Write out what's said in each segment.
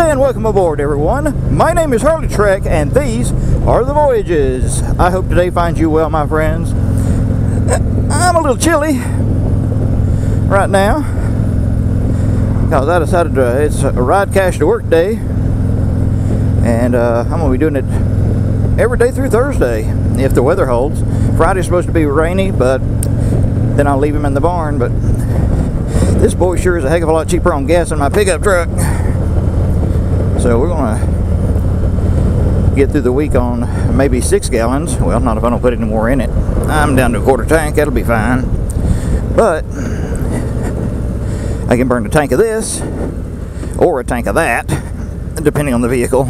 And welcome aboard, everyone. My name is HarleyTrek, and these are the voyages. I hope today finds you well, my friends. I'm a little chilly right now because I decided it's a ride cash to work day, and I'm going to be doing it every day through Thursday if the weather holds. Friday's supposed to be rainy, but then I'll leave him in the barn. But this boy sure is a heck of a lot cheaper on gas than my pickup truck. So we're going to get through the week on maybe 6 gallons. Well, not if I don't put any more in it. I'm down to a quarter tank. That'll be fine. But I can burn a tank of this or a tank of that, depending on the vehicle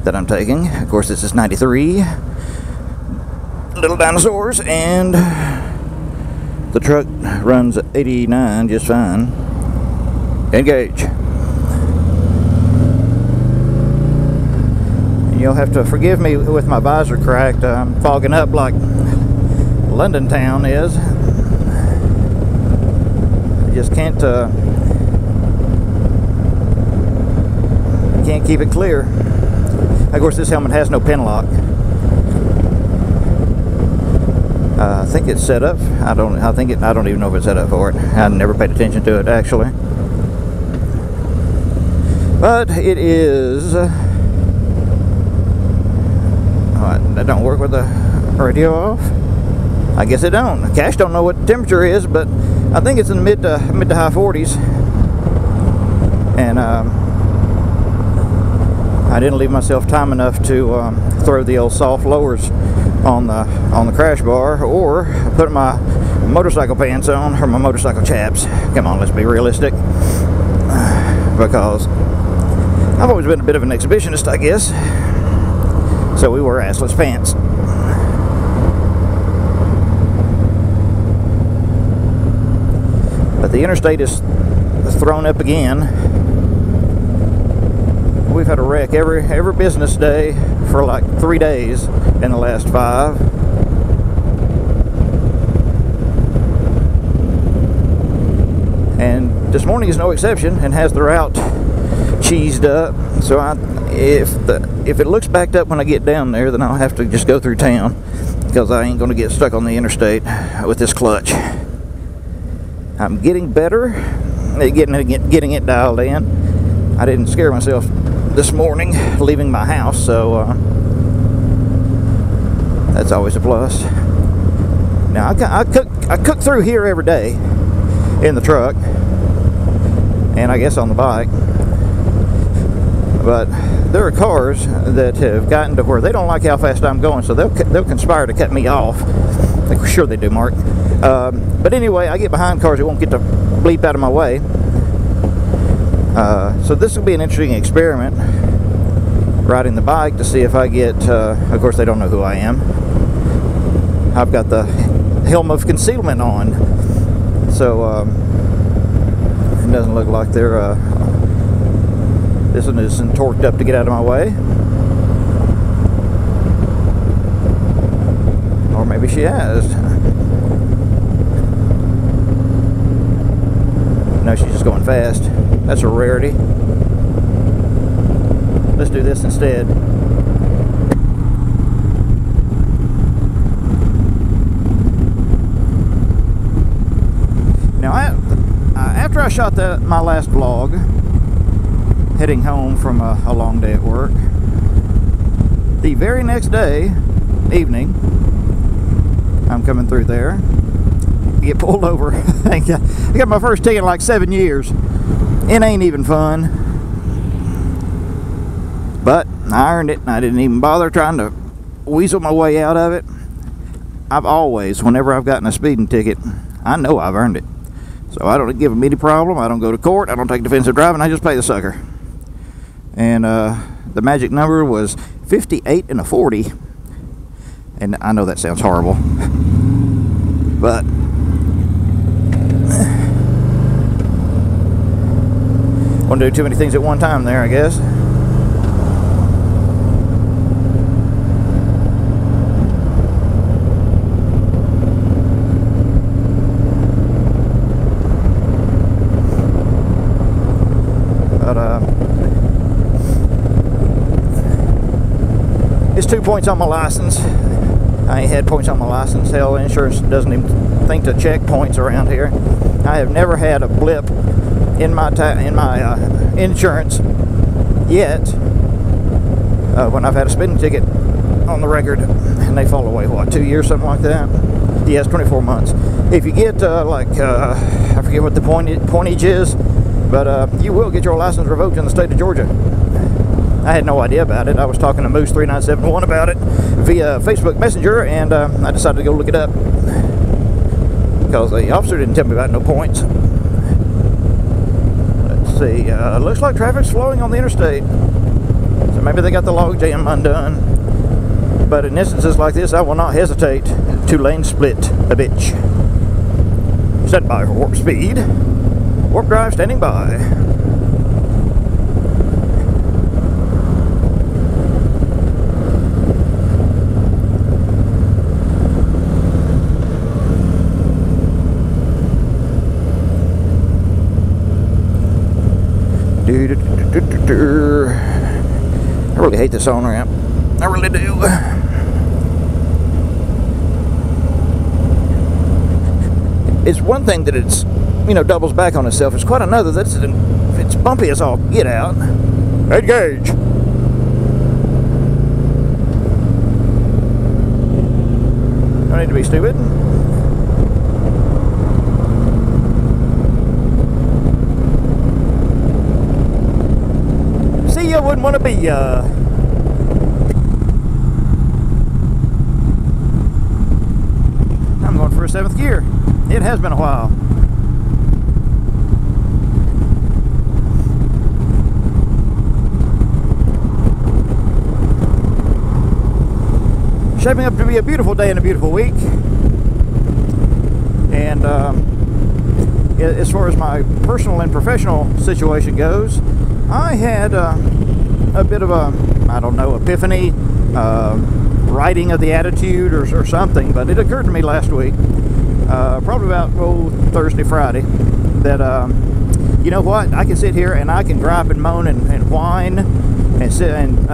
that I'm taking. Of course, this is 93 little dinosaurs, and the truck runs 89 just fine. Engage. You'll have to forgive me with my visor cracked. I'm fogging up like London town is. I just can't keep it clear. Of course, this helmet has no pin lock. I think it's set up. I don't even know if it's set up for it. I never paid attention to it actually. But it is. That don't work with the radio off. I guess it don't. Cash don't know what the temperature is, but I think it's in the mid to high 40s. And I didn't leave myself time enough to throw the old soft lowers on the crash bar, or put my motorcycle pants on, or my motorcycle chaps. Come on, let's be realistic. Because I've always been a bit of an exhibitionist, I guess. So we wear assless pants. But the interstate is thrown up again. We've had a wreck every business day for like 3 days in the last 5. And this morning is no exception and has the route cheesed up. So if it looks backed up when I get down there, then I'll have to just go through town, because I ain't going to get stuck on the interstate with this clutch. I'm getting better at getting it dialed in. I didn't scare myself this morning leaving my house, so that's always a plus. Now I cook through here every day in the truck, and I guess on the bike. But there are cars that have gotten to where they don't like how fast I'm going, so they'll conspire to cut me off. Sure they do, Mark. But anyway, I get behind cars that won't get to bleep out of my way. So this will be an interesting experiment, riding the bike, to see if I get, of course they don't know who I am. I've got the helm of concealment on, so it doesn't look like they're this one isn't torqued up to get out of my way. Or maybe she has. No, she's just going fast. That's a rarity. Let's do this instead. Now, after I shot my last vlog, heading home from a long day at work, the very next day, evening, I'm coming through there, I get pulled over. I got my first ticket in like 7 years. It ain't even fun. But I earned it, and I didn't even bother trying to weasel my way out of it. I've always, whenever I've gotten a speeding ticket, I know I've earned it. So I don't give them any problem. I don't go to court. I don't take defensive driving. I just pay the sucker. And the magic number was 58 and a 40. And I know that sounds horrible, but won't do too many things at one time there, I guess. But It's 2 points on my license. I ain't had points on my license. Hell, insurance doesn't even think to check points around here. I have never had a blip in my insurance yet. When I've had a speeding ticket on the record, and they fall away, what, 2 years, something like that? Yes, 24 months. If you get, I forget what the pointage is, but you will get your license revoked in the state of Georgia. I had no idea about it. I was talking to Moose3971 about it via Facebook Messenger, and I decided to go look it up because the officer didn't tell me about no points. Let's see. Looks like traffic's flowing on the interstate, so maybe they got the log jam undone. But in instances like this, I will not hesitate to lane split a bitch. Stand by for warp speed. Warp drive standing by. I really hate this on-ramp. I really do. It's one thing that it's, you know, doubles back on itself. It's quite another that it's bumpy as all get out. Engage. Don't need to be stupid. See, I wouldn't want to be, I'm going for a 7th gear. It has been a while. Shaping up to be a beautiful day and a beautiful week. And as far as my personal and professional situation goes, I had a bit of a, I don't know, epiphany, writing of the attitude or something, but it occurred to me last week, probably about Thursday, Friday, that you know what, I can sit here and I can gripe and moan and whine and sit and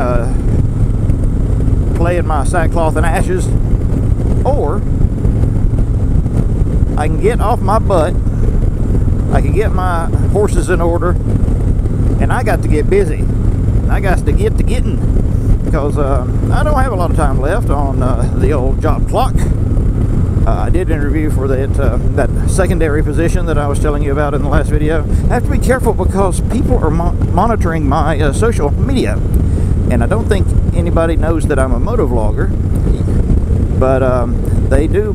play in my sackcloth and ashes, or I can get off my butt, I can get my horses in order, and I got to get busy. I got to get to getting, because I don't have a lot of time left on the old job clock. I did interview for that secondary position that I was telling you about in the last video. I have to be careful because people are monitoring my social media, and I don't think anybody knows that I'm a motovlogger, but they do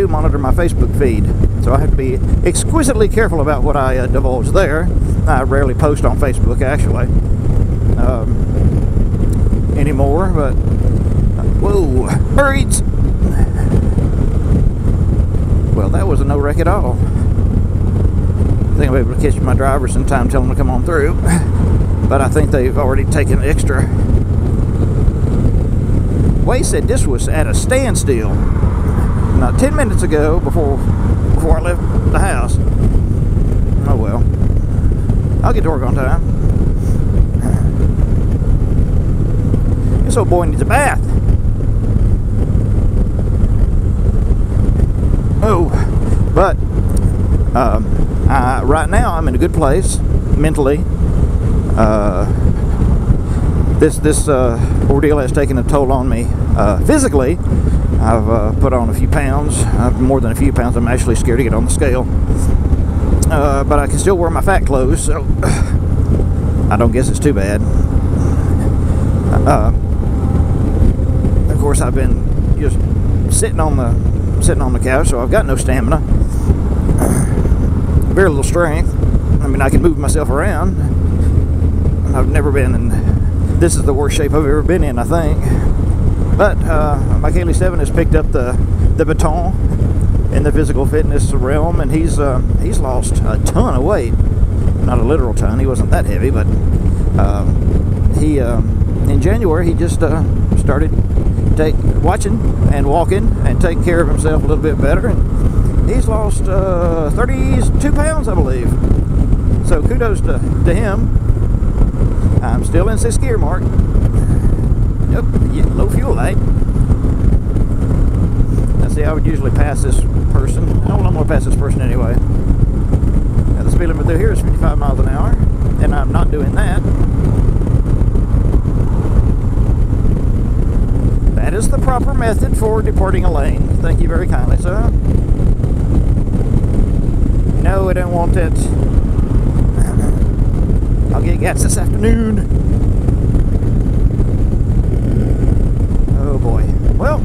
monitor my Facebook feed, so I have to be exquisitely careful about what I divulge there. I rarely post on Facebook, actually, anymore, but whoa, birds! Well, that was a no wreck at all. I think I'll be able to catch my drivers in time, tell them to come on through, but I think they've already taken extra. Way said this was at a standstill. Now, 10 minutes ago, before I left the house. Oh well. I'll get to work on time. This old boy needs a bath. Oh, but right now I'm in a good place mentally. This ordeal has taken a toll on me physically. I've put on a few pounds, more than a few pounds. I'm actually scared to get on the scale. But I can still wear my fat clothes, so I don't guess it's too bad. Of course, I've been just sitting on the couch, so I've got no stamina, very little strength. I mean, I can move myself around. I've never been in, this is the worst shape I've ever been in, I think. But my Kaylee 7 has picked up the baton in the physical fitness realm, and he's lost a ton of weight. Not a literal ton, he wasn't that heavy, but he in January he just started watching and walking and taking care of himself a little bit better, and he's lost 32 pounds, I believe. So kudos to him. I'm still in 6th gear, Mark. Yep, would usually pass this person. I'm going to pass this person anyway. Now, the speed limit through here is 55 miles an hour, and I'm not doing that. That is the proper method for departing a lane. Thank you very kindly, sir. No, I don't want it. I'll get gas this afternoon. Oh boy. Well,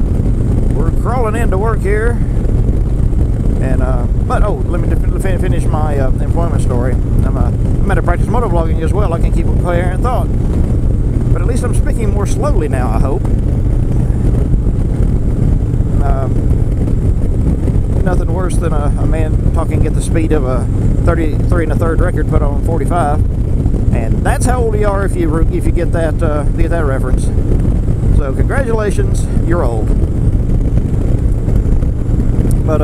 we're crawling into work here. And but oh, let me finish my employment story. I'm at a practice motovlogging as well. I can keep a coherent thought. But at least I'm speaking more slowly now, I hope. Nothing worse than a man talking at the speed of a 33 1/3 record put on 45, and that's how old you are if you get that reference. So congratulations, you're old. But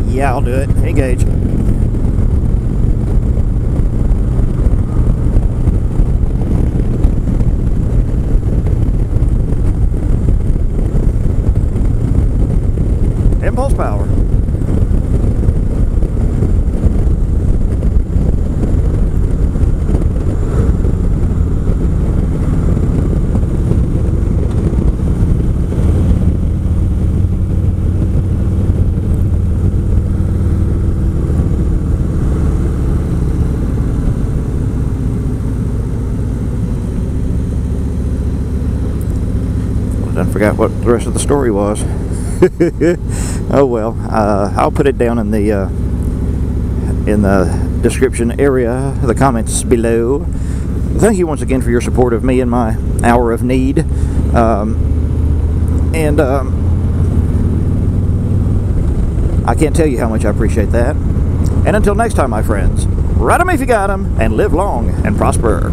yeah, I'll do it. Engage. Impulse power. I forgot what the rest of the story was. Oh well, I'll put it down in the description area, the comments below. Thank you once again for your support of me in my hour of need, and I can't tell you how much I appreciate that. And until next time, my friends, ride 'em if you got 'em, and live long and prosper.